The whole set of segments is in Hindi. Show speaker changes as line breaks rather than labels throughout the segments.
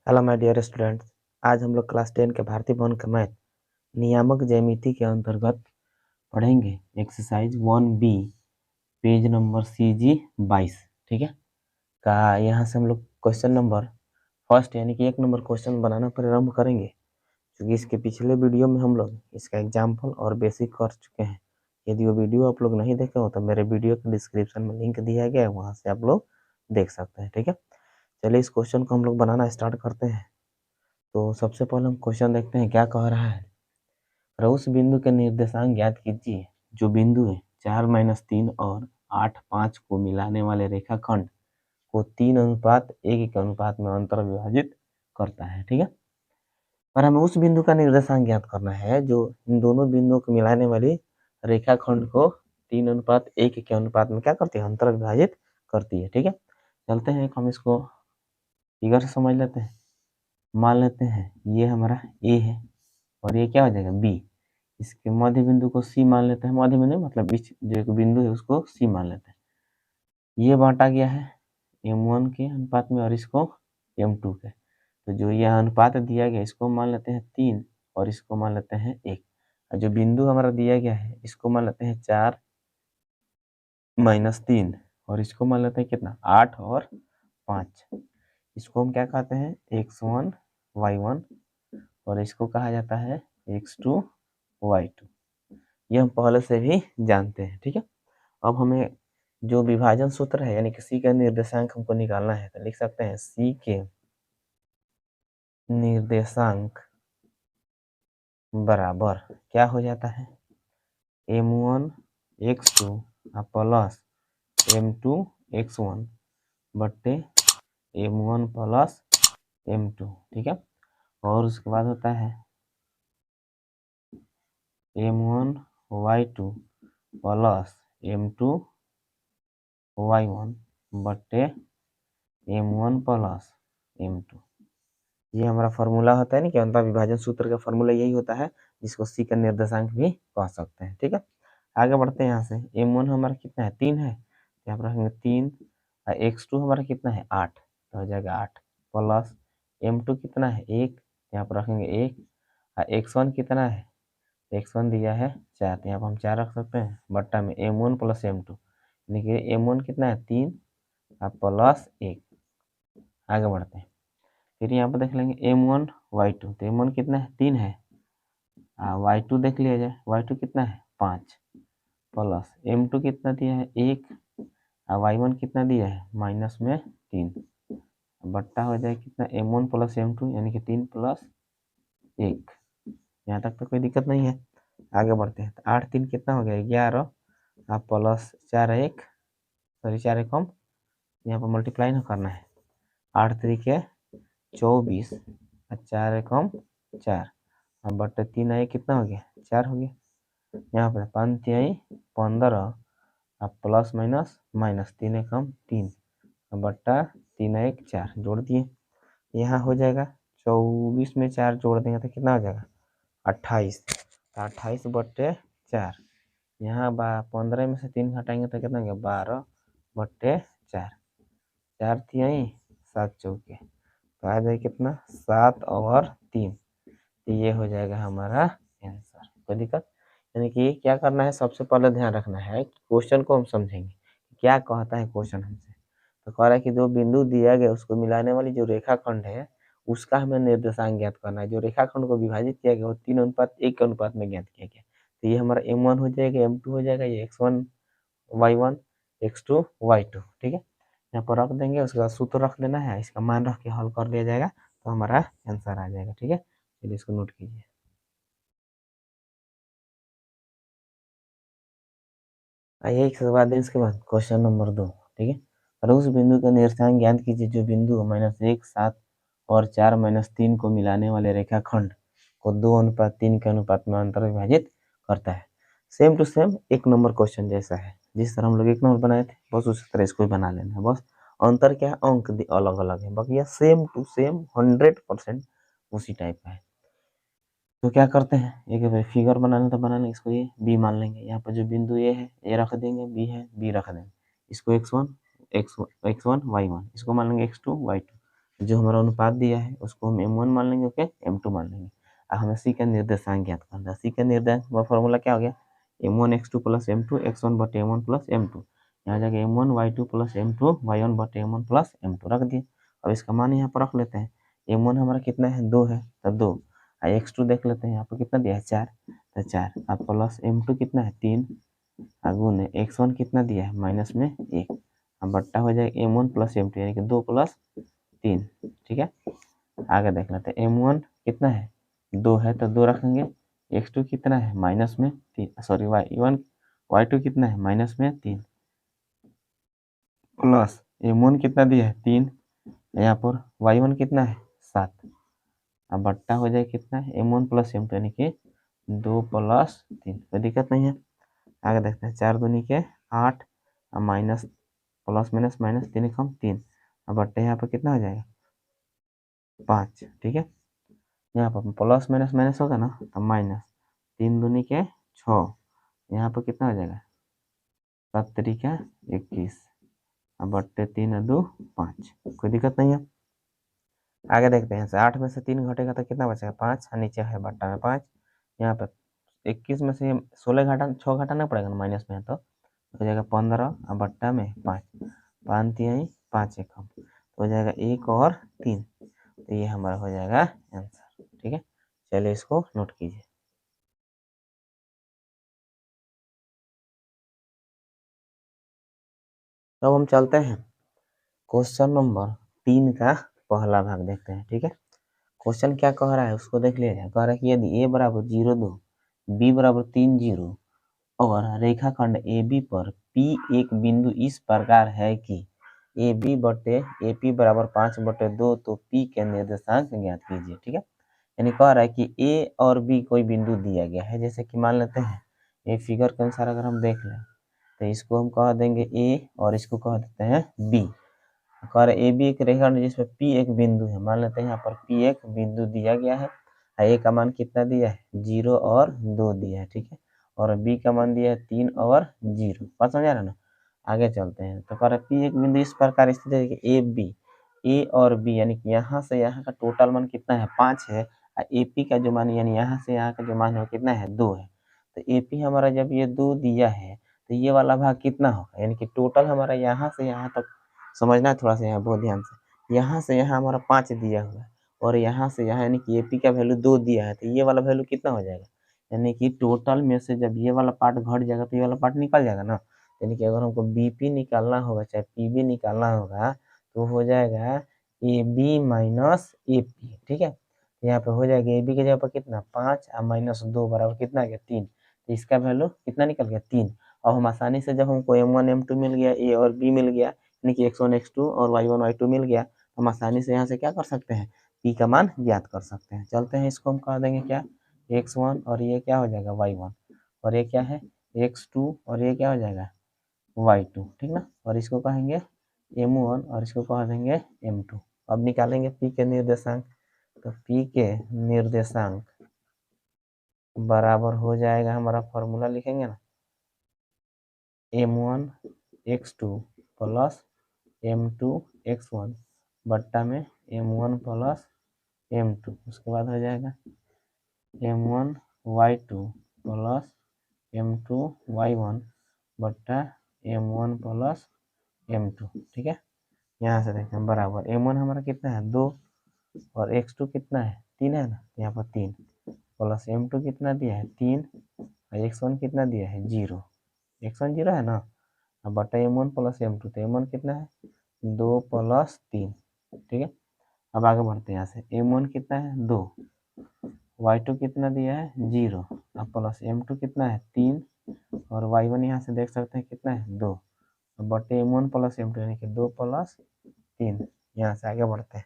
Hello my dear students. आज हम लोग क्लास 10 के भारतीय भवन का मैथ नियामक ज्यामिति के अंतर्गत पढ़ेंगे exercise 1B page number CG 22। ठीक है का यहाँ से हम लोग क्वेश्चन नंबर फर्स्ट यानी कि 1 नंबर क्वेश्चन बनाना प्रारंभ करेंगे, क्योंकि इसके पिछले वीडियो में हम लोग इसका एग्जाम्पल और बेसिक कर चुके हैं। यदि वो वीडियो आप लोग नहीं देखे हो तो मेरे वीडियो के डिस्क्रिप्शन में लिंक दिया गया है, वहाँ से आप लोग देख सकते हैं। ठीक है, चलिए इस क्वेश्चन को हम लोग बनाना स्टार्ट करते हैं। तो सबसे पहले हम क्वेश्चन देखते हैं क्या कह रहा है। उस बिंदु के निर्देशांक ज्ञात कीजिए जो बिंदु है 4-3 और 8-5 को मिलाने वाले रेखाखंड को 3:1 के अनुपात में अंतर विभाजित करता है। ठीक है, और हमें उस बिंदु का निर्देशांक ज्ञात करना है जो इन दोनों बिंदुओं को मिलाने वाली रेखाखंड को 3:1 के अनुपात में क्या करती है, अंतर विभाजित करती है। ठीक है, चलते हैं हम इसको फिगर से समझ लेते हैं। मान लेते हैं ये हमारा ए है और ये क्या हो जाएगा बी। इसके मध्य बिंदु को सी मान लेते हैं, मध्य बिंदु मतलब बीच जो एक बिंदु है उसको सी मान लेते हैं। ये बांटा गया है m1 के अनुपात में और इसको m2 के। तो जो ये अनुपात दिया गया इसको मान लेते हैं 3 और इसको मान लेते हैं 1। और जो बिंदु हमारा दिया गया है इसको मान लेते हैं 4-3 और इसको मान लेते हैं कितना 8 और 5। इसको हम क्या कहते हैं x1 y1 और इसको कहा जाता है x2 y2। ये हम पहले से भी जानते हैं। ठीक है, अब हमें जो विभाजन सूत्र है यानी कि सी का निर्देशांक हमको निकालना है, तो लिख सकते हैं सी के निर्देशांक बराबर क्या हो जाता है m1 x2 plus m2 x1 बट्टे m1 प्लस m2। ठीक है, और उसके बाद होता है m1 y2 plus m2 y1 बट्टे m1 प्लस m2। ये हमारा फॉर्मूला होता है ना कि अंतर विभाजन सूत्र का फॉर्मूला यही होता है, जिसको सी का निर्देशांक भी कह सकते हैं। ठीक है, आगे बढ़ते हैं। यहाँ से m1 हमारा कितना है 3 है, यहाँ पर रखेंगे 3 और x2 हमारा कितना है 8, तो हो जाएगा 8 प्लस m2 कितना है 1, यहाँ पर रखेंगे 1 और x1 कितना है, x1 दिया है 4, तो यहाँ पर हम 4 रख सकते हैं बट्टा में m1 प्लस m2 यानी कि m1 कितना है 3 और प्लस 1। आगे बढ़ते हैं, फिर यहाँ पर देख लेंगे m1 y2, तो m1 कितना है 3 है, y2 देख लिया जाए y2 कितना है 5 प्लस m2 कितना दिया है 1 और y1 कितना दिया है माइनस में 3 बट्टा हो जाए कितना m1 प्लस m2 यानी कि 3 प्लस 1। यहाँ तक तो कोई दिक्कत नहीं है। आगे बढ़ते हैं, तो 8 3 कितना हो गया 11 और प्लस 4 1 सॉरी 4 1 कम, यहाँ पर मल्टीप्लाई ना करना है 8 3 के 24 और 4 एकम 4 और बट्टे 3 आई कितना हो गया 4 हो गया। यहाँ पर 5 3 15 और प्लस माइनस माइनस 3 एकम 3 और बट्टा 3 1 4 जोड़ दिए, यहाँ हो जाएगा 24 में 4 जोड़ देंगे तो कितना हो जाएगा 28, 28 बट्टे 4। यहाँ 15 में से 3 घटाएंगे तो कितना हो गया 12 बट्टे 4, 4 3 7 चौके तो आ जाए कितना 7 और 3, तो ये हो जाएगा हमारा आंसर। कोई दिक्कत यानी कि क्या करना है, सबसे पहले ध्यान रखना है कि क्वेश्चन को हम समझेंगे क्या कहता है क्वेश्चन हमसे। तो कह रहा है कि जो बिंदु दिया गया उसको मिलाने वाली जो रेखाखंड है उसका हमें निर्देशांक ज्ञात करना है। जो रेखाखंड को विभाजित किया गया वो 3:1 के अनुपात में ज्ञात किया गया, तो ये हमारा m1 हो जाएगा, m2 हो जाएगा, ये x1 y1 x2 y2। ठीक है, यहाँ पर रख देंगे, उसके बाद सूत्र रख देना है, इसका मान रख के हल कर लिया जाएगा तो हमारा आंसर आ जाएगा। ठीक है, चलिए इसको नोट कीजिए। आइए इसके बाद इसके बाद क्वेश्चन नंबर 2। ठीक है, और उस बिंदु का निर्देशांक ज्ञात कीजिए जो बिंदु -1 7 और 4-3 को मिलाने वाले रेखाखंड को 2:3 के अनुपात में अंतर विभाजित करता है। Same to same 1 number question जैसा है, जिस तरह हम लोग 1 नंबर बनाए थे बस उसी तरह इसको बना लेना है। बस अंतर क्या है, अंक अलग अलग है, बाकी यह सेम टू सेम 100% उसी टाइप का है। तो क्या करते हैं, एक फिगर बनाना तो बनाना, इसको ये बी मान लेंगे। यहाँ पर जो बिंदु ए है ए रख देंगे, बी है बी रख देंगे, इसको x1 y1 इसको मान लेंगे x2 y2। जो हमारा अनुपात दिया है उसको हम m1 मान लेंगे, ओके, m2 मान लेंगे। अब हमें c का निर्देशांक ज्ञात करना है। c का निर्देशांक का फॉर्मूला क्या हो गया, m1 x2 plus m2 x1 बटे m1 प्लस m2। यहाँ जाके m1 y2 plus m2 y1 बटे m1 प्लस m2 रख दिए। अब इसका मान यहाँ पर रख लेते हैं। m1 हमारा कितना है, 2 है, तो 2। x2 देख लेते हैं, यहाँ पर कितना दिया है, 4, तो 4। अब प्लस m2 कितना है, 3, गुने x1 कितना दिया है, माइनस में 1। अब बट्टा हो जाएगा m1 प्लस m2 यानी कि 2 प्लस 3, ठीक है। आगे देख लेते हैं, m1 कितना है, 2 है, तो 2 रखेंगे। x2 कितना है, माइनस में 3, सॉरी y2 कितना है, माइनस में 3, प्लस m1 कितना दिया है, 3, यहाँ पर y1 कितना है, 7। अब बट्टा हो जाए कितना है, m1 प्लस m2 यानी कि 2 प्लस 3, कोई दिक्कत नहीं है। आगे देखते हैं, 4 दूनी के 8, माइनस प्लस माइनस माइनस 3 कम 3। अब बट्टे यहाँ पर कितना हो जाएगा, 5, ठीक है। यहाँ पर प्लस माइनस माइनस होगा ना, तो माइनस 3 दूनी के 6, यहाँ पर कितना हो जाएगा, 7 तरीका 21। अब बट्टे 3 2 5, कोई दिक्कत नहीं है। आगे देखते हैं, 8 में से 3 घटेगा तो कितना बचेगा, 5, नीचे है बट्टा में 5। यहाँ पर 21 में से 16 घटा 6 घटाना पड़ेगा ना, माइनस में है तो हो जाएगा 15, और बट्टा में 5, 5 3 5 1 तो हो जाएगा 1 और 3, तो ये हमारा हो जाएगा आंसर, ठीक है। चलिए इसको नोट कीजिए। अब हम चलते हैं क्वेश्चन नंबर 3 का पहला भाग देखते हैं, ठीक है। क्वेश्चन क्या कह रहा है उसको देख लीजिए। कह रहा है कि यदि a बराबर 0 2, b बराबर 3 0 और रेखाखंड AB पर P एक बिंदु इस प्रकार है कि AB बटे AP बराबर 5 बटे 2, तो P के निर्देशांक ज्ञात कीजिए, ठीक है। यानी कह रहा है कि A और B कोई बिंदु दिया गया है, जैसे कि मान लेते हैं ये फिगर के अनुसार अगर हम देख लें तो इसको हम कह देंगे A और इसको कह देते हैं B। कह रहे ए बी एक रेखाखंड जिसमें P एक बिंदु है, मान लेते हैं यहाँ पर P एक बिंदु दिया गया है। A का मान कितना दिया है, 0 और 2 दिया है, ठीक है। और B का मान दिया है 3 और 0, बात समझ आ रहा है ना। आगे चलते हैं, तो कह रहे P एक बिंदु इस प्रकार स्थित है कि ए बी, ए और बी यानी कि यहाँ से यहाँ का टोटल मान कितना है, 5 है। और AP का जो मान यानी यहाँ से यहाँ का जो मान है कितना है, 2 है। तो AP हमारा जब ये 2 दिया है तो ये वाला भाग कितना होगा, यानी कि टोटल हमारा यहाँ से यहाँ तक समझना है थोड़ा सा, यहाँ बहुत ध्यान से। यहाँ से यहाँ हमारा 5 दिया हुआ है और यहाँ से यहाँ यानी कि AP का वैल्यू 2 दिया है, तो ये वाला वैल्यू कितना हो जाएगा, यानी कि टोटल में से जब ये वाला पार्ट घट जाएगा तो ये वाला पार्ट निकल जाएगा ना। यानी कि अगर हमको BP निकालना होगा चाहे PB निकालना होगा तो हो जाएगा AB माइनस AP, ठीक है। यहाँ पे हो जाएगा AB की जगह पर कितना, 5 और माइनस 2 बराबर कितना आ गया, 3। तो इसका वैल्यू कितना निकल गया, 3। और हम आसानी से जब हमको M1 M2 मिल गया, A और B मिल गया, यानी कि x1 x2 और y1 y2 मिल गया, हम आसानी से यहाँ से क्या कर सकते हैं, p का मान ज्ञात कर सकते हैं। चलते हैं, इसको हम कह देंगे क्या, x1 और ये क्या हो जाएगा y1, और ये क्या है x2 और ये क्या हो जाएगा y2, ठीक ना। और इसको कहेंगे m1 और इसको कह देंगे m2। अब निकालेंगे p के निर्देशांक, तो p के निर्देशांक बराबर हो जाएगा, हमारा फॉर्मूला लिखेंगे ना, m1 x2 plus m2 x1 बट्टा में m1 प्लस m2, उसके बाद हो जाएगा m1 y2 plus m2 y1 बट्टा m1 प्लस m2, ठीक है। यहाँ से देखें बराबर m1 हमारा कितना है, 2 और x2 कितना है, 3 है ना, यहाँ पर 3 प्लस m2 कितना दिया है, 3 और x1 कितना दिया है, 0। x1 0 है ना। अब बट्टा m1 प्लस m2, तो m1 कितना है, 2 प्लस 3, ठीक है। अब आगे बढ़ते हैं, यहाँ से m1 कितना है, 2, y2 कितना दिया है, 0, अब प्लस m2 कितना है, 3 और y1 यहाँ से देख सकते हैं कितना है, 2। अब बटे m1 प्लस m2 यानी कि 2 प्लस 3। यहाँ से आगे बढ़ते हैं,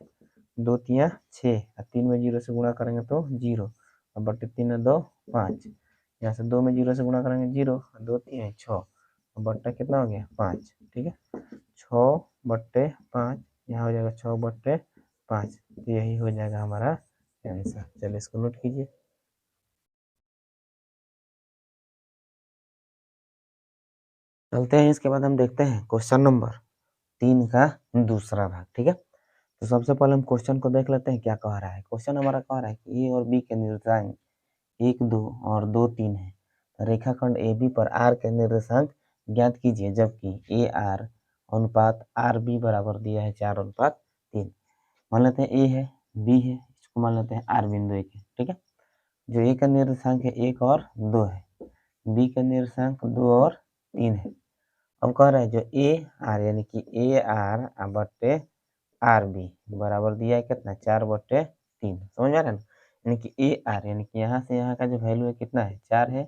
2 3 6 और 3 में 0 से गुणा करेंगे तो 0, अब बटे 3 2 5, यहाँ से 2 में 0 से गुणा करेंगे 0, 2 3 6, बट्टा कितना हो गया, 5, ठीक है। 6 बट्टे 5, यहाँ हो जाएगा 6 बट्टे 5, तो यही हो जाएगा हमारा आंसर। चलिए इसको नोट कीजिए। चलते हैं, इसके बाद हम देखते हैं क्वेश्चन नंबर 3 का दूसरा भाग, ठीक है। तो सबसे पहले हम क्वेश्चन को देख लेते हैं क्या कह रहा है। क्वेश्चन हमारा कह रहा है कि ए और बी के निर्देशांक 1, 2 और 2, 3 है। रेखाखंड ए बी पर आर के निर्देशांक ज्ञात कीजिए, जबकि ए आर अनुपात आर बी बराबर दिया है 4:3। मान लेते हैं ए है, बी है, इसको मान लेते हैं आर बिंदु एक है, ठीक है। जो ए का निर्देशांक है 1 और 2 है, बी का निर्देशांक 2 और 3 है। अब कह रहा है जो ए आर यानी कि ए आर बटे आर बी बराबर दिया है कितना 4/3, समझ में आ रहा है ना। यानी कि ए आर यानी कि यहाँ से यहाँ का जो वैल्यू है कितना है 4 है,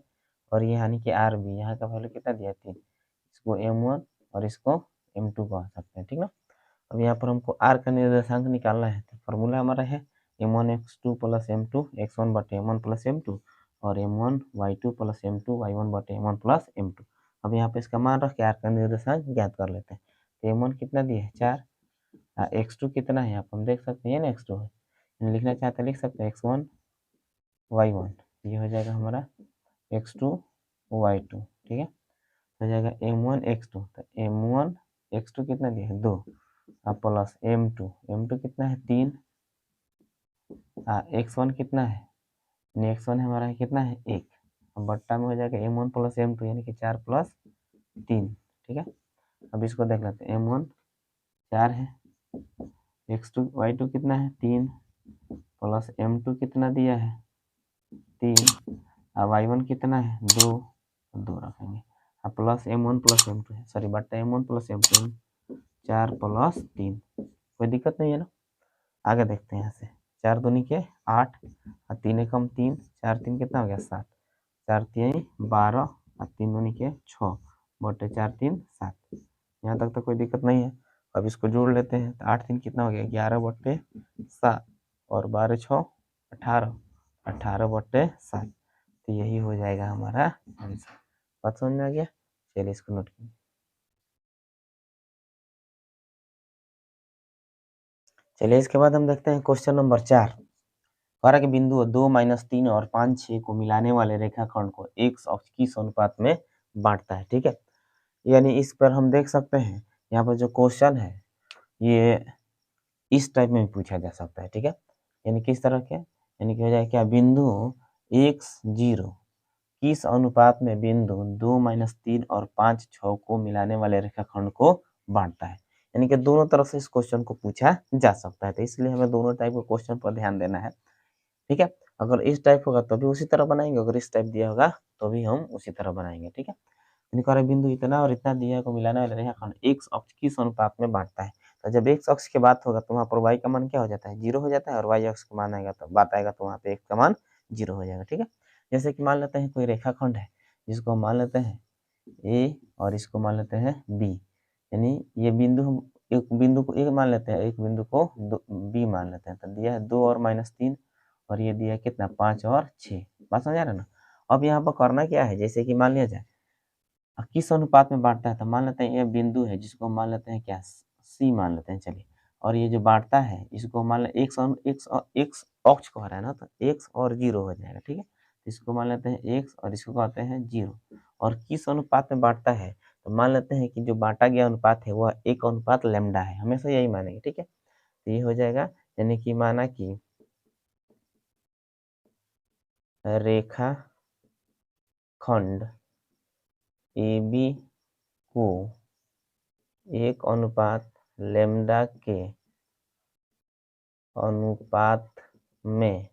और ये यानी कि आर बी यहाँ का वैल्यू कितना दिया है 3। इसको M1 और इसको M2 कह सकते हैं, ठीक ना। अब यहाँ पर हमको आर का निर्देशांक निकालना है, तो फॉर्मूला हमारा है M1 x2 plus M2 x1 बटे M1 प्लस M2 और M1 y2 plus M2 y1 बटे M1 प्लस M2। अब यहाँ पे इसका मान रख के आर का निर्देशांक ज्ञात कर लेते हैं। तो M1 कितना दिया है 4, x2 कितना है यहाँ पर हम देख सकते हैं ना x2 है, लिखना चाहते हैं लिख सकते हैं x1 y1, ये हो जाएगा हमारा x2 y2, ठीक है। हो जाएगा M1 x2, तो M1 x2 कितना दिया है 2 प्लस M2 कितना है 3, x1 कितना है, x1 हमारा है कितना है 1, अब बट्टा में हो जाएगा M1 प्लस M2 यानी कि 4 प्लस 3, ठीक है। अब इसको देख लेते हैं M1 4 है, x2 y2 कितना है 3 प्लस M2 कितना दिया है 3, y1 कितना है 2 रखेंगे, प्लस M1 प्लस M2 है, सॉरी बट्टा M1 प्लस M2 4 प्लस 3, कोई दिक्कत नहीं है ना। आगे देखते हैं यहाँ से 4 दूनी के 8 और 3 एकम 3, 4 3 कितना हो गया 7, 4 3 12 और 3 दूनी के 6 बटे 4 3 7। यहाँ तक तो कोई दिक्कत नहीं है। अब इसको जोड़ लेते हैं, तो 8 3 कितना हो गया 11 बटे 7 और 12 6 18, 18 बटे 7। तो यही हो जाएगा हमारा आंसर। बात समझ में आ गया, चलिए इसको नोट कीजिए। चलिए इसके बाद हम देखते हैं क्वेश्चन नंबर 4। कह रहा कि बिंदु 2 -3 और 5 6 को मिलाने वाले रेखाखंड को x अक्ष किस अनुपात में बांटता है, ठीक है। यानी इस पर हम देख सकते हैं यहाँ पर जो क्वेश्चन है ये इस टाइप में भी पूछा जा सकता है, ठीक है। यानी किस तरह के, यानी कि हो जाए क्या बिंदु x 0 किस अनुपात में बिंदु 2 -3 और 5 6 को मिलाने वाले रेखाखंड को बांटता है। यानी कि दोनों तरफ से इस क्वेश्चन को पूछा जा सकता है, तो इसलिए हमें दोनों टाइप के क्वेश्चन पर ध्यान देना है, ठीक है। अगर इस टाइप होगा तो भी उसी तरह बनाएंगे, अगर इस टाइप दिया होगा तो भी हम उसी तरह बनाएंगे, ठीक है। बिंदु इतना और इतना दिया को मिलाने वाले रेखाखंड x अक्ष किस अनुपात में बांटता है। तो जब x अक्ष की बात होगा तो वहाँ पर y का मान क्या हो जाता है 0 हो जाता है, और y अक्ष का मान आएगा तो बात आएगा तो वहाँ पे x का मान 0 हो जाएगा, ठीक है। जैसे कि मान लेते हैं कोई रेखाखंड है जिसको हम मान लेते हैं a और इसको मान लेते हैं b, यानी ये बिंदु हम एक बिंदु को a मान लेते हैं, एक बिंदु को b मान लेते हैं। तो दिया है 2 और -3 और ये दिया कितना 5 और 6, बात समझ आ रहा है ना। अब यहाँ पर करना क्या है, जैसे कि मान लिया जाए किस अनुपात में बांटता है, तो मान लेते हैं ये बिंदु है जिसको मान लेते हैं क्या सी मान लेते हैं, चलिए। और ये जो बांटता है इसको मान लें एक्स अक्ष कह रहा है ना, तो एक्स और 0 हो जाएगा, ठीक है। इसको मान लेते हैं एक्स और इसको कहते हैं 0। और किस अनुपात में बांटता है, तो मान लेते हैं कि जो बांटा गया अनुपात है वह 1 लैम्डा है, हमेशा यही मानेंगे, ठीक है। तो ये हो जाएगा, यानी कि माना कि रेखा खंड ए बी को 1 लैम्डा के अनुपात में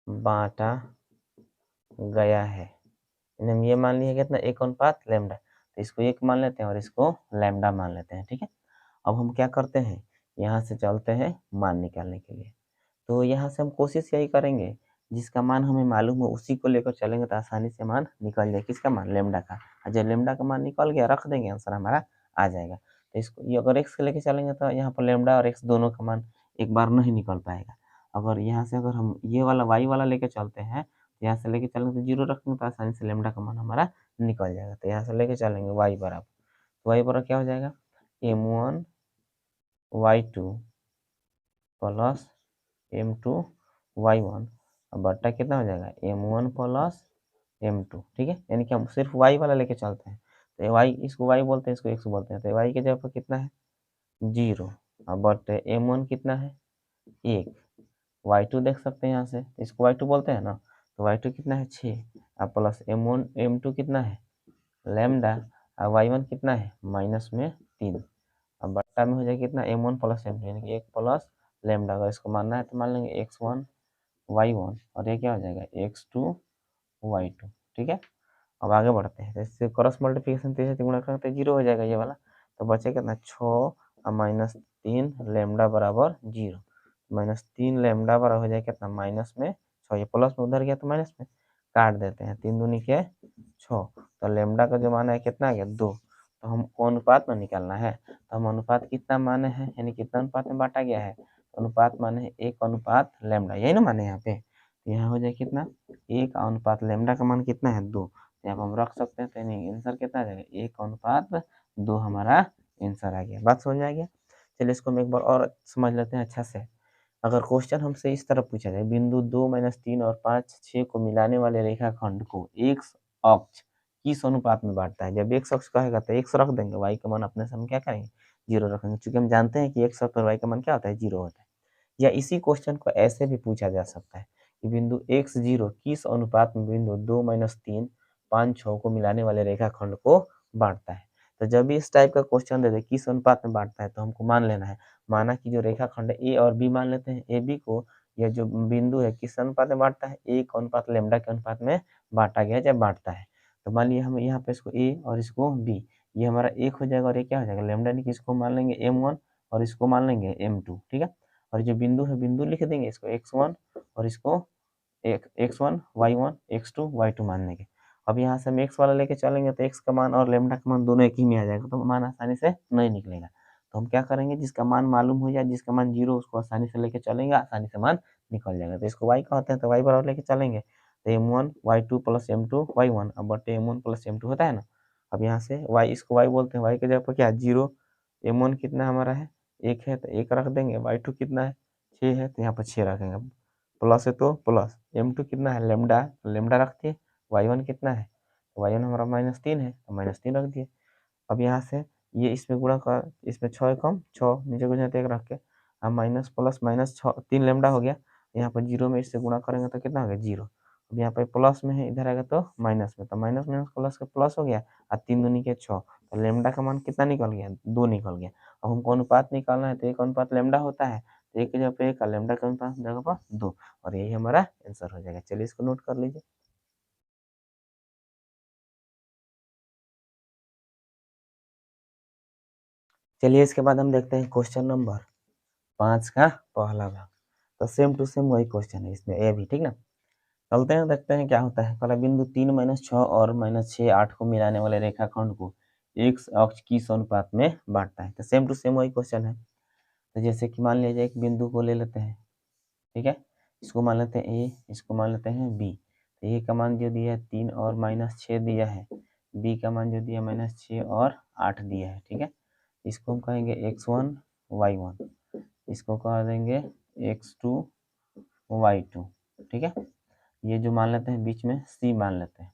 बांटा गया है। हम ये मान लिया कितना 1 लैम्डा, तो इसको 1 मान लेते हैं और इसको लैम्डा मान लेते हैं, ठीक है। अब हम क्या करते हैं, यहाँ से चलते हैं मान निकालने के लिए। तो यहाँ से हम कोशिश यही करेंगे जिसका मान हमें मालूम है उसी को लेकर चलेंगे तो आसानी से मान निकल जाए, किसका मान लैम्डा का। और जब लैम्डा का मान निकल गया रख देंगे आंसर हमारा आ जाएगा। तो इसको ये अगर एक्स के लेके चलेंगे तो यहाँ पर लैम्डा और एक्स दोनों का मान एक बार नहीं निकल पाएगा। अगर यहाँ से अगर हम ये वाला वाई वाला लेके चलते हैं, यहाँ से लेके चलेंगे तो 0 रखेंगे तो आसानी से लैम्डा का मान हमारा निकल जाएगा। तो यहाँ से लेके चलेंगे वाई बराबर, तो वाई बराबर क्या हो जाएगा M1 y2 plus M2 y1 और बट्टा कितना हो जाएगा M1 प्लस M2, ठीक है। यानी कि हम सिर्फ y वाला लेके चलते हैं, तो y इसको y बोलते हैं, इसको x बोलते हैं। तो y की जगह पर कितना है 0 बट m1 कितना है 1। y2 देख सकते हैं यहाँ से, इसको y2 बोलते हैं ना, तो y2 कितना है 6 और प्लस m2 कितना है लैम्डा और y1 कितना है माइनस में 3। अब बट्टा में हो जाएगा कितना m1 प्लस m2 यानी कि 1 प्लस लैम्डा। अगर इसको मानना है तो मान लेंगे x1 y1 और ये क्या हो जाएगा x2 y2। ठीक है, अब आगे बढ़ते हैं। जैसे क्रॉस मल्टीप्लिकेशन 3 से गुणा करते 0 हो जाएगा ये वाला, तो बचे कितना 6 और माइनस 3 लैम्डा बराबर 0। माइनस 3 लैम्डा बराबर हो जाएगा कितना माइनस में 6, ये प्लस में उधर गया तो माइनस में काट देते हैं, 3 दूनी के 6, तो लैम्डा का जो मान है कितना आ गया 2। तो हमको अनुपात में निकालना है, तो हम अनुपात कितना माने हैं यानी कितना अनुपात में बांटा गया है, अनुपात माने है 1 अनुपात लैम्डा, यही ना माने यहाँ पे। तो यहाँ हो जाए कितना 1 अनुपात लैम्डा का मान कितना है 2, यहाँ पर हम रख सकते हैं। तो नहीं आंसर कितना आ जाएगा 1 अनुपात 2 हमारा आंसर आ गया। बात समझ आ गया। चलिए इसको हम एक बार और समझ लेते हैं अच्छा से। अगर क्वेश्चन हमसे इस तरह पूछा जाए बिंदु 2 3 और 5 6 को मिलाने वाले रेखाखंड को x अक्ष किस अनुपात में बांटता है। जब x अक्ष कहेगा तो x रख देंगे, y का मान अपने से हम क्या करेंगे 0 रखेंगे, क्योंकि हम जानते हैं कि x अक्ष पर y का मान क्या होता है 0 होता है। या इसी क्वेश्चन को ऐसे भी पूछा जा सकता है कि बिंदु x0 किस अनुपात में बिंदु 2 3 5 6 को मिलाने वाले रेखाखंड को बांटता है। तो जब भी इस टाइप का क्वेश्चन दे दे किस अनुपात में बांटता है, तो हमको मान लेना है, माना कि जो रेखाखंड ए और बी मान लेते हैं, ए बी को यह जो बिंदु है किस अनुपात में बांटता है 1 अनुपात लैम्डा के अनुपात में बांटा गया जब बांटता है। तो मान लिया हम यहाँ पे इसको ए और इसको बी, ये हमारा 1 हो जाएगा और ये क्या हो जाएगा लैम्डा, यानी कि इसको मान लेंगे m1 और इसको मान लेंगे m2। ठीक है, और जो बिंदु है बिंदु लिख देंगे इसको x1 और इसको x1 y1 x2 y2 मान लेंगे। अब यहाँ से हम x वाला लेके चलेंगे तो x का मान और लैम्डा का मान दोनों एक ही में आ जाएगा, तो मान आसानी से नहीं निकलेगा। तो हम क्या करेंगे, जिसका मान मालूम हो जाए, जिसका मान 0 उसको आसानी से लेके चलेंगे, आसानी से मान निकल जाएगा। तो इसको y कहते हैं तो y बराबर लेके चलेंगे, तो m1 y2 plus m2 y1 अब बटे m1 प्लस m2 होता है ना। अब यहाँ से y इसको y बोलते हैं, y के जगह पर क्या 0, m1 कितना हमारा है 1 है तो 1 रख देंगे, y2 कितना है 6 है तो यहाँ पर 6 रखेंगे, प्लस है तो प्लस, m2 कितना है लैम्डा, लैम्डा रख दिए, y1 कितना है y1 हमारा -3 है तो -3 रख दिए। अब यहाँ से ये इसमें गुणा कर, इसमें 6 कम 6 नीचे को जाते 1 रख के, अब माइनस प्लस माइनस 6 3 लैम्डा हो गया, यहाँ पर 0 में इससे गुणा करेंगे तो कितना हो गया 0। अब यहाँ पे प्लस में है, इधर आएगा तो माइनस में, तो माइनस माइनस प्लस का प्लस हो गया और 3 दूनी के 6, तो लैम्डा का मान कितना निकल गया 2 निकल गया। अब हमको अनुपात निकालना है तो 1 अनुपात लैम्डा होता है, तो 1 की जगह पे 1 लैम्डा के अनुपात जगह पर 2, और यही हमारा आंसर हो जाएगा। चलिए इसको नोट कर लीजिए। चलिए इसके बाद हम देखते हैं क्वेश्चन नंबर 5 का पहला भाग। तो सेम टू सेम वही क्वेश्चन है इसमें ए भी, ठीक ना। चलते हैं देखते हैं क्या होता है। पहला बिंदु 3 -6 और -6 8 को मिलाने वाले रेखाखंड को x अक्ष किस अनुपात में बांटता है। तो सेम टू सेम वही क्वेश्चन है। तो जैसे कि मान लीजिए एक बिंदु को ले लेते हैं, ठीक है, इसको मान लेते हैं ए, इसको मान लेते हैं बी। तो ए का मान जो दिया है 3 और -6 दिया है, बी का मान जो दिया -6 और 8 दिया है, ठीक है। इसको हम कहेंगे x1 y1, इसको कह देंगे x2 y2, ठीक है। ये जो मान लेते हैं बीच में c मान लेते हैं,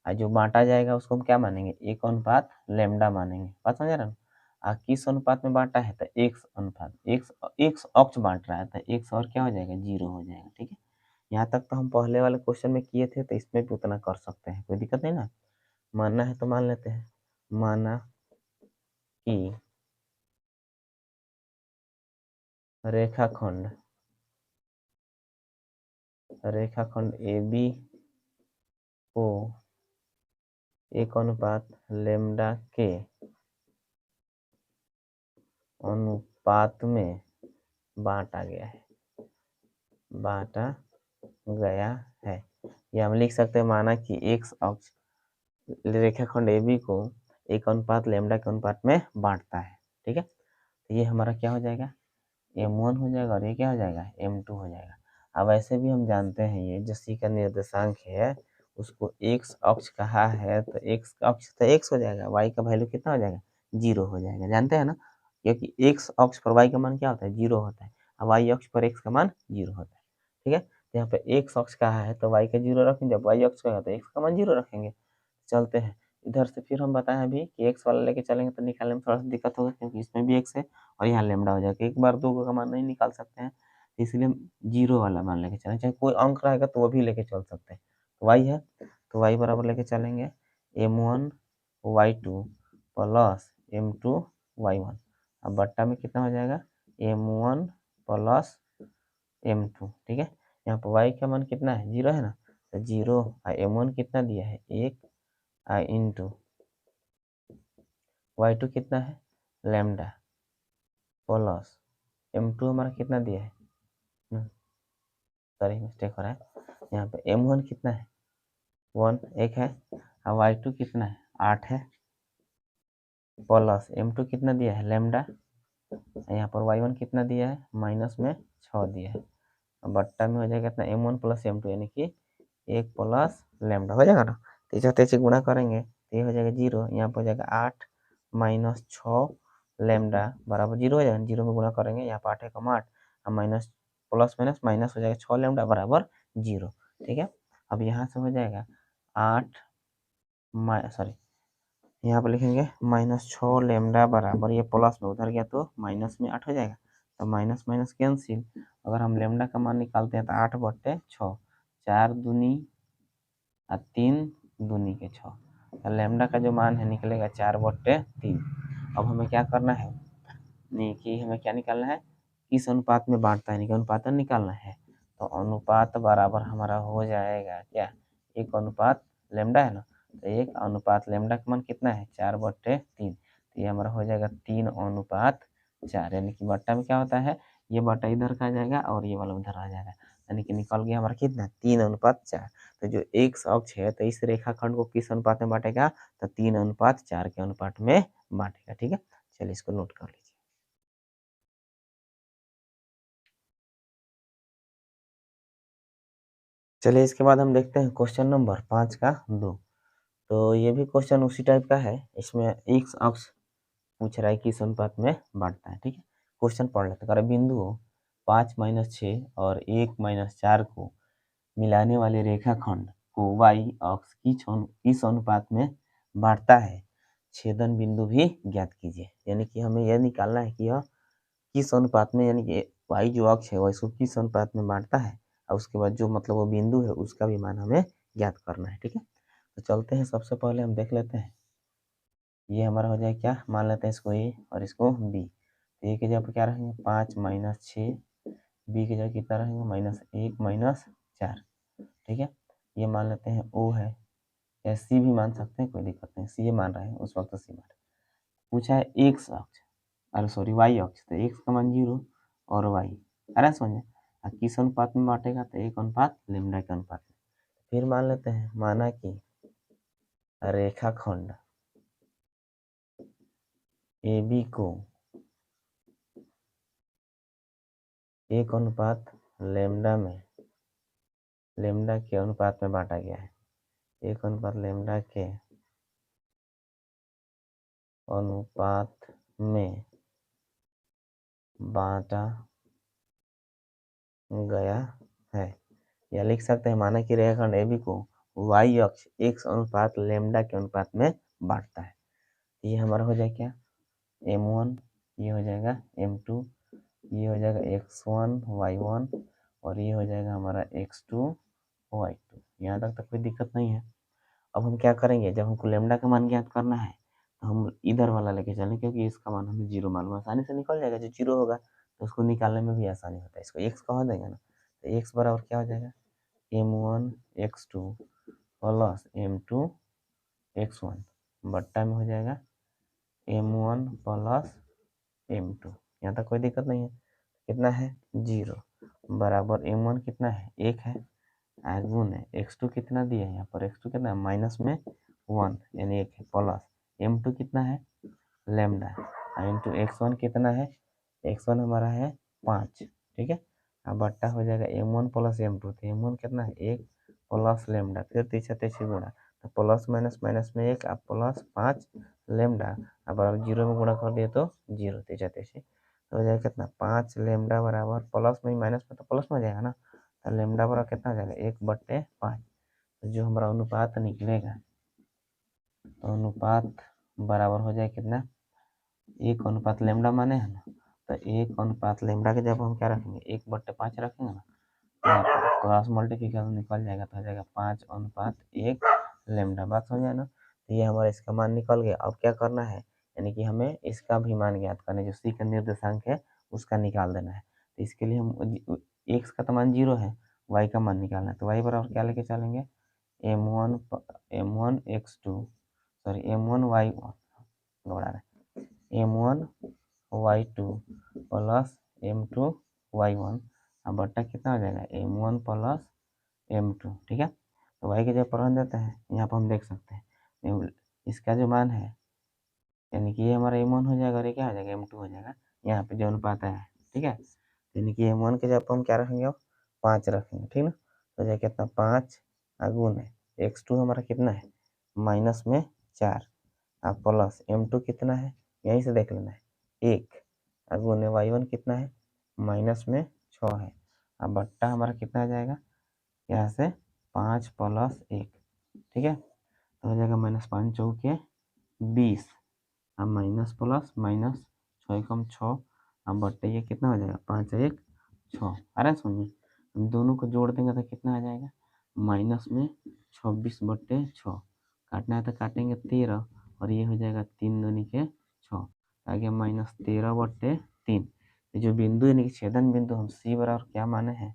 और जो बांटा जाएगा उसको हम क्या मानेंगे 1 अनुपात लैम्डा मानेंगे। बात समझ रहे हैं। किस अनुपात में बांटा है तो x अनुपात, x अक्ष बांट रहा है तो x और क्या हो जाएगा 0 हो जाएगा, ठीक है। यहाँ तक तो हम पहले वाले क्वेश्चन में किए थे, तो इसमें भी उतना कर सकते हैं, कोई दिक्कत नहीं ना। मानना है तो मान लेते हैं, माना कि रेखाखंड रेखाखंड AB को 1 अनुपात लैम्डा के अनुपात में बांटा गया है, बांटा गया है। या हम लिख सकते हैं माना कि x अक्ष रेखाखंड AB को 1 अनुपात लैम्डा के अनुपात में बांटता है, ठीक है। तो ये हमारा क्या हो जाएगा m1 हो जाएगा और ये क्या हो जाएगा m2 हो जाएगा। अब ऐसे भी हम जानते हैं ये जो c का निर्देशांक है उसको x अक्ष कहा है, तो x अक्ष तो x हो जाएगा, y का वैल्यू कितना हो जाएगा 0 हो जाएगा, जानते हैं ना। क्योंकि x अक्ष पर y का मान क्या होता है 0 होता है, और y अक्ष पर x का मान 0 होता है, ठीक है। तो यहाँ पे x अक्ष कहा है तो y का 0 रखेंगे, जब y अक्ष का है तो x का मान 0 रखेंगे। चलते हैं, इधर से फिर हम बताएं अभी कि एक्स वाला लेके चलेंगे तो निकालने में थोड़ा सा दिक्कत होगा, क्योंकि इसमें भी एक्स है और यहाँ लेमडा हो जाएगा। एक बार दो का मान नहीं निकाल सकते हैं, इसलिए हम जीरो वाला मान लेके चलें, चाहे कोई अंक रहेगा तो वो भी लेके चल सकते हैं। तो वाई है तो वाई बराबर लेके चलेंगे m1y2 प्लस m2 y1। अब बट्टा में कितना हो जाएगा m1 प्लस m2। ठीक है, यहाँ पर y का मान कितना है, जीरो है ना, तो जीरो m1 कितना दिया है एक इंटू y2 कितना है लैम्डा प्लस m2 हमारा कितना दिया है, सॉरी मिस्टेक हो रहा है, यहाँ पे m1 कितना है 1 एक है, और y2 कितना है 8 है, प्लस m2 कितना दिया है लैम्डा, यहाँ पर y1 कितना दिया है माइनस में 6 दिया है। अब बट्टा में हो जाएगा कितना m1 प्लस m2 यानी कि 1 प्लस लैम्डा हो जाएगा ना, तीसरा तेईस गुणा करेंगे तो ये हो जाएगा जीरो, यहाँ पर हो जाएगा 8 माइनस 6 लैम्डा बराबर जीरो हो जाएगा, जीरो में गुणा करेंगे यहाँ पर 8 एकम 8 और माइनस प्लस माइनस माइनस हो जाएगा 6 लैम्डा बराबर जीरो। ठीक है, अब यहाँ से हो जाएगा 8 सॉरी यहाँ पर लिखेंगे माइनस 6 लैम्डा बराबर, ये प्लस में उधर गया तो माइनस में 8 हो जाएगा, तो माइनस माइनस कैंसिल, अगर हम लैम्डा का मान निकालते हैं तो 8/6, 4 दूनी और 3 दूनी के 6, तो लैम्डा का जो मान है निकलेगा 4/3। अब हमें क्या करना है, नहीं कि हमें क्या निकालना है, किस अनुपात में बांटता है, नहीं कि अनुपात निकालना है, तो अनुपात बराबर हमारा हो जाएगा क्या, एक अनुपात लैम्डा है ना, तो एक अनुपात लैम्डा का मान कितना है 4/3, तो ये हमारा हो जाएगा 3:4, यानी कि बट्टा में क्या होता है, ये बट्टा इधर का आ जाएगा और ये वाला उधर आ जाएगा, यानी कि निकल गया हमारा कितना 3:4। तो जो एक अक्ष है तो इस रेखाखंड को किस अनुपात में बांटेगा, तो 3:4 के अनुपात में बांटेगा। ठीक है, चलिए इसको नोट कर लीजिए। चलिए इसके बाद हम देखते हैं क्वेश्चन नंबर 5 का 2। तो ये भी क्वेश्चन उसी टाइप का है, इसमें एक अक्ष पूछ रहा है किस अनुपात में बांटता है। ठीक है, क्वेश्चन पढ़ लेते हैं। बिंदुओं 5-6 और 1-4 को मिलाने वाले रेखाखंड को y अक्ष किस अनुपात में बांटता है, छेदन बिंदु भी ज्ञात कीजिए। यानी कि हमें यह निकालना है कि यह किस अनुपात में, यानी कि y जो अक्ष है वह इसको किस अनुपात में बांटता है, और उसके बाद जो मतलब वो बिंदु है उसका भी मान हमें ज्ञात करना है। ठीक है, तो चलते हैं, सबसे पहले हम देख लेते हैं, ये हमारा हो जाए क्या, मान लेते हैं इसको ए और इसको बी। तो ए की जगह पर क्या रहेंगे 5-6, बी की जगह कितना रहेंगे -1-4। ठीक है, ये मान लेते हैं ओ है, या सी भी मान सकते हैं, कोई दिक्कत नहीं, सी मान रहे हैं उस वक्त, सी मान पूछा है एक्स अक्ष, अरे सॉरी वाई अक्ष, तो एक्स का मान 0 और वाई, अरे समझे, किस अनुपात में बांटेगा, तो 1 लैम्डा के अनुपात में। फिर मान लेते हैं, माना कि रेखाखंड ए बी को 1 लैम्डा के अनुपात में बांटा गया है, 1 लैम्डा के अनुपात में बांटा गया है, या लिख सकते हैं माना कि रेखाखंड ए बी को वाई अक्ष x लैम्डा के अनुपात में बांटता है। ये हमारा हो जाएगा क्या m1, ये हो जाएगा m2, ये हो जाएगा x1 y1 और ये हो जाएगा हमारा x2 y2। यहाँ तक कोई दिक्कत नहीं है। अब हम क्या करेंगे, जब हमको लैम्डा का मान ज्ञात करना है तो हम इधर वाला लेके चलें, क्योंकि इसका मान हमें 0 मालूम है, आसानी से निकल जाएगा, जो 0 होगा तो उसको निकालने में भी आसानी होता है। इसको x कहा देंगे ना, तो x बराबर क्या हो जाएगा m1 x2 plus m2 x1 बट्टा में हो जाएगा m1 प्लस m2। यहाँ तक कोई दिक्कत नहीं है, कितना है 0 बराबर m1 कितना है 1 है, गुण है x2 कितना दिया है, यहाँ पर x2 कितना है माइनस में 1 यानी 1 है, प्लस m2 कितना है लैम्डा इंटू x1 कितना है, x1 हमारा है 5। ठीक है, अब बट्टा हो जाएगा m1 प्लस m2, तो m1 कितना है 1 प्लस लैम्डा, फिर तीसरा तेईस गुणा, तो प्लस माइनस माइनस में 1 अब प्लस 5 लैम्डा, अब 0 में गुणा कर दिए तो 0, तीसरा तेईस, तो हो जाएगा कितना 5 लैम्डा बराबर, प्लस में माइनस में तो प्लस में हो जाएगा ना, तो लैम्डा बराबर कितना हो जाएगा 1/5। तो जो हमारा अनुपात निकलेगा तो अनुपात बराबर हो जाए कितना, 1 लेमडा माने है ना, तो 1 लेमडा के जब हम क्या रखेंगे 1/5 रखेंगे ना, यहाँ पर क्रॉस मल्टीप्लिकेशन निकल जाएगा तो हो जाएगा 5:1 लेमडा, बात हो जाए ना। तो ये हमारा इसका मान निकल गया। अब क्या करना है, यानी कि हमें इसका भी मान ज्ञात करना है, जो सी का निर्देशांक है उसका निकाल देना है। तो इसके लिए हम एक्स का तो मान 0 है, वाई का मान निकालना है। तो वाई बराबर क्या लेके चलेंगे, m1 x2 sorry m1 y1 दोबारा m1 y2 plus m2 y1 अब बट्टा कितना हो जाएगा m1 प्लस m2, ठीक है। तो y की जगह पर रख देते हैं, यहाँ पर हम देख सकते हैं इसका जो मान है, यानी कि ये हमारा m1 हो जाएगा और ये क्या हो जाएगा m2 हो जाएगा, यहाँ पे जो अनुपात है, ठीक है। यानी कि m1 के जगह पर हम क्या रखेंगे, अब 5 रखेंगे, ठीक ना। तो जाए कितना 5 गुण है x2 हमारा कितना है माइनस में 4 अब प्लस m2 कितना है, यहीं से देख लेना है 1 गुने y1 कितना है माइनस में 6 है। अब बट्टा हमारा कितना आ जाएगा, यहाँ से 5 प्लस 1, ठीक है। तो हो जाएगा -5 चौके 20 अब माइनस प्लस माइनस 6 एकम 6 अब बट्टे ये कितना हो जाएगा 5 1 6। अरे सुनिए हम दोनों को जोड़ देंगे तो कितना आ जाएगा माइनस में 26/6, काटना है तो काटेंगे 13 और ये हो जाएगा 3 दूनी के 6, आगे -13/3। ये जो बिंदु यानी कि छेदन बिंदु हम सी बराबर क्या माने हैं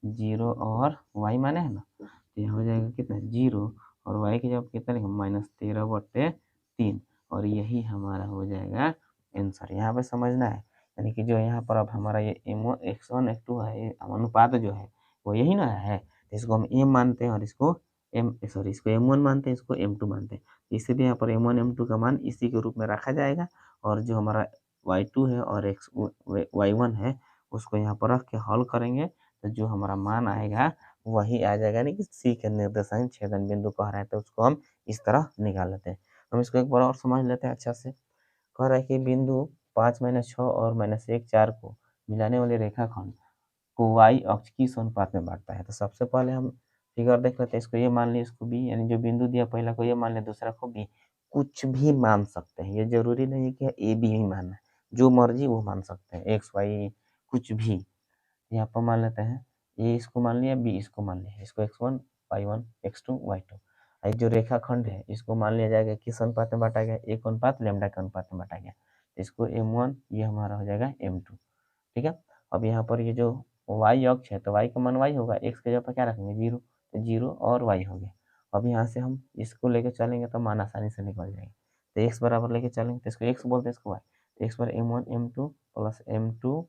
0 और y माने है ना, तो यहाँ हो जाएगा कितना 0 और y की जब कितना लिखेंगे -13/3 और यही हमारा हो जाएगा आंसर। यहाँ पे समझना है, यानी कि जो यहाँ पर अब हमारा ये x1 x2 है, ये अनुपात जो है वो यही ना है, तो इसको हम m मानते हैं और इसको इसको m1 मानते हैं, इसको m2 मानते हैं। इसीलिए यहाँ पर m1 m2 का मान इसी के रूप में रखा जाएगा और जो हमारा y2 है और y1 है उसको यहाँ पर रख के हल करेंगे तो जो हमारा मान आएगा वही आ जाएगा, यानी कि सी के निर्देशांक छेदन बिंदु कह रहा है तो उसको हम इस तरह निकाल लेते हैं। हम इसको एक बार और समझ लेते हैं अच्छा से। कह रहा है कि बिंदु 5 -6 और -1 4 को मिलाने वाले रेखाखंड को y अक्ष किस अनुपात में बांटता है। तो सबसे पहले हम फिगर देख लेते हैं, इसको ये मान लिया, इसको बी, यानी जो बिंदु दिया पहला को ये मान लिया, दूसरा को बी, कुछ भी मान सकते हैं, ये जरूरी नहीं है कि ए बी ही मानना है, जो मर्जी वो मान सकते हैं, एक्स वाई कुछ भी। यहाँ पर मान लेते हैं ए इसको मान लिया, बी इसको मान लिया, इसको x1 y1 x2 y2। ये जो रेखाखंड है इसको मान लिया जाएगा किस अनुपात में बांटा गया, 1 लेमडा के अनुपात में बांटा गया, इसको m1 ये हमारा हो जाएगा m2, ठीक है। अब यहाँ पर ये जो y अक्ष है तो y का मान y होगा, x के जगह पर क्या रखेंगे 0, तो 0 और y हो गया। अब यहाँ से हम इसको लेके चलेंगे तो मान आसानी से निकल जाएगा, तो x बराबर लेके चलेंगे तो इसको x बोलते हैं, इसको y, तो x पर m1 m2 plus m2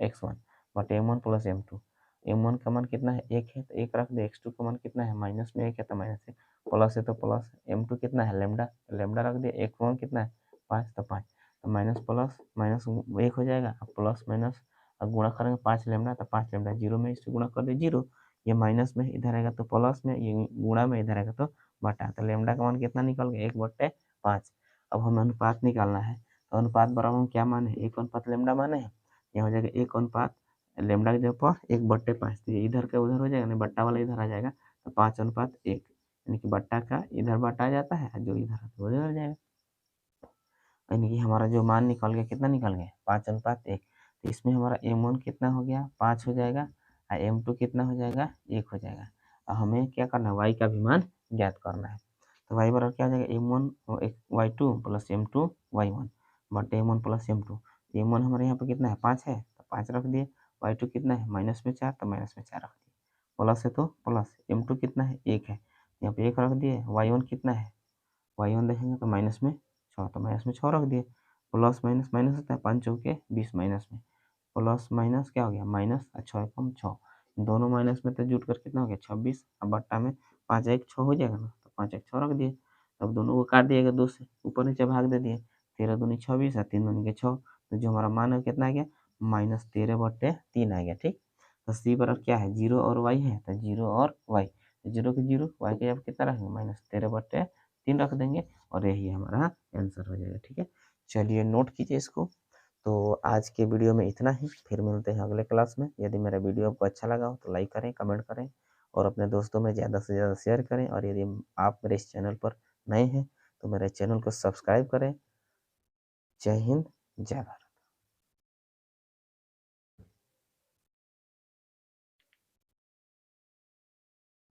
x1 but m1 plus m2, m1 का मान कितना है 1 है तो 1 रख दे, x2 का मान कितना है माइनस में 1 है तो माइनस 1, प्लस है तो प्लस, m2 कितना है लेमडा, तो लेमडा रख दिया, x1 कितना है 5 तो 5, तो माइनस प्लस माइनस 1 हो जाएगा, अब प्लस माइनस अब गुणा करेंगे 5 लेमडा तो 5 लेमडा, 0 में इससे गुणा कर दे 0, ये माइनस में इधर आएगा तो प्लस में, ये गुणा में इधर आएगा तो बटा, तो लेमडा का मान कितना निकल गया 1/5। अब हमें अनुपात निकालना है, तो अनुपात बराबर हम क्या माने 1 लेमडा माने हैं, यहाँ हो जाएगा 1 लेमडा के जगह पर 1/5, तो ये इधर का उधर हो जाएगा, नहीं बट्टा वाला इधर आ जाएगा, तो 5:1, यानी कि बट्टा का इधर बटा जाता है, जो इधर है वो इधर जाएगा, यानी कि हमारा जो मान निकल गया कितना निकल गया 5:1। तो इसमें हमारा m1 कितना हो गया 5 हो जाएगा और m2 कितना हो जाएगा 1 हो जाएगा। और हमें क्या करना है y का भी मान ज्ञात करना है, तो y बराबर क्या हो जाएगा m1 y2 plus m2 y1 बटे m1 प्लस m2, m1 हमारे यहाँ पे कितना है 5 है तो 5 रख दिए, y2 कितना है -4 तो -4 रख दिए, प्लस है तो प्लस, m2 कितना है 1 है यहाँ पे 1 रख दिए, y1 कितना है y1 देखेंगे तो -6 तो -6 रख दिए, प्लस माइनस माइनस होता है 5 चौके 20 माइनस में, प्लस माइनस क्या हो गया माइनस, 6 एकम 6, दोनों माइनस में तो जुट कर कितना हो गया 26, अब बट्टा में 5 1 6 हो जाएगा ना, तो 5 1 6 रख दिए, अब दोनों को काट दिएगा 2 से, ऊपर नीचे भाग दे दिए, 13 दूनी 26 और 3 दूनी के 6, तो जो हमारा मान है कितना आ गया -13/3 आ गया, ठीक। तो सी बराबर क्या है 0 और y है, तो 0 और y, 0 के 0 y के जब कितना रखेंगे -13/3 रख देंगे और यही हमारा आंसर हो जाएगा, ठीक है। चलिए नोट कीजिए इसको। तो आज के वीडियो में इतना ही, फिर मिलते हैं अगले क्लास में। यदि मेरा वीडियो आपको अच्छा लगा हो तो लाइक करें, कमेंट करें और अपने दोस्तों में ज़्यादा से ज़्यादा शेयर करें, और यदि आप मेरे इस चैनल पर नए हैं तो मेरे चैनल को सब्सक्राइब करें। जय हिंद, जय भारत।